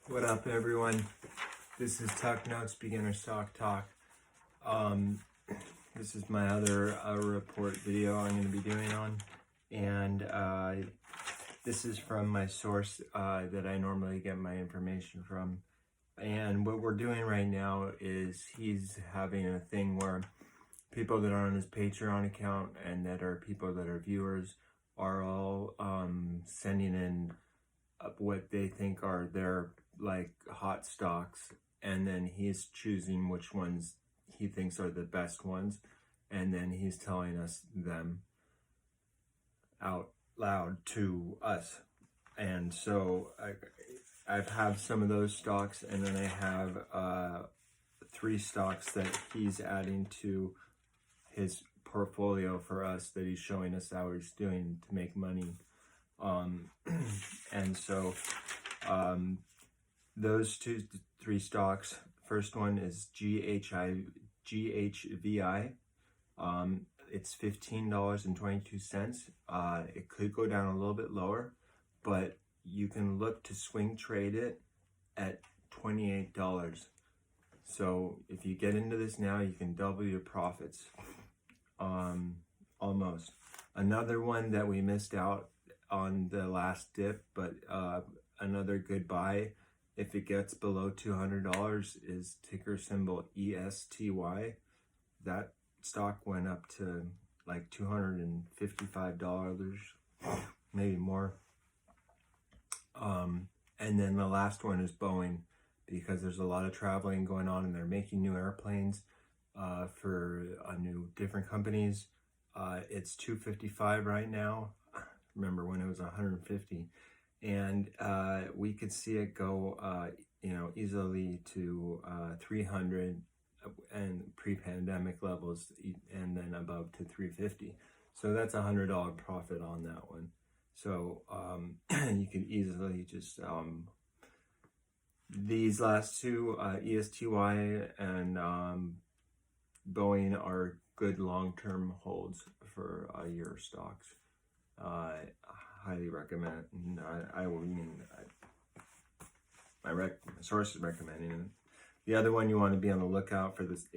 What up, everyone? This is Tuck Notes Beginner Stock Talk. This is my other report video I'm going to be doing on, and this is from my source that I normally get my information from. And what we're doing right now is he's having a thing where people that are on his Patreon account and that are people that are viewers are all sending in what they think are their like hot stocks, and then he's choosing which ones he thinks are the best ones, and then he's telling us them out loud to us. And so I've had some of those stocks, and then I have 3 stocks that he's adding to his portfolio for us that he's showing us how he's doing to make money. And so those 3 stocks, first one is GHVI. It's $15.22. It could go down a little bit lower, but you can look to swing trade it at $28. So if you get into this now, you can double your profits, almost. Another one that we missed out on the last dip, but another good buy if it gets below $200 is ticker symbol ESTY. That stock went up to like $255, maybe more. And then the last one is Boeing, because there's a lot of traveling going on and they're making new airplanes for new different companies. It's $255 right now. Remember when it was 150, and we could see it go easily to 300 and pre-pandemic levels, and then above to 350. So that's $100 profit on that one. So you could easily just these last 2, ESTY and Boeing, are good long-term holds for your stocks. Highly recommend. My source is recommending it. The other one you want to be on the lookout for, this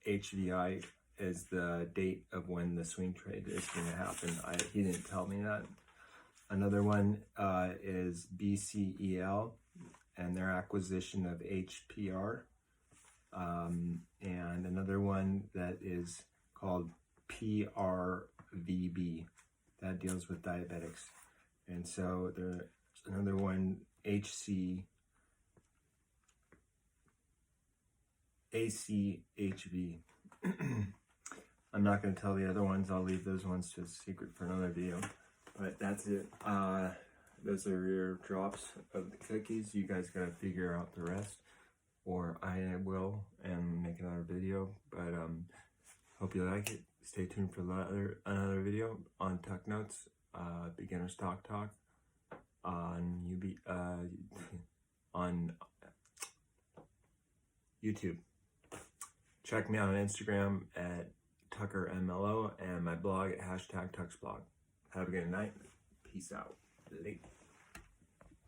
GHVI, is the date of when the swing trade is going to happen. He didn't tell me that. Another one is BCEL and their acquisition of HPR. And another one that is called PRVB. That deals with diabetics. And so there's another one, ACHV. I'm not going to tell the other ones. I'll leave those ones to a secret for another video. But that's it. Those are your drops of the cookies. You guys got to figure out the rest, or I will and make another video. But hope you like it. Stay tuned for another video on Tuck Notes, Beginner Stock Talk, on on YouTube. Check me out on Instagram at TuckerMLO and my blog at #TucksBlog. Have a good night. Peace out. Late.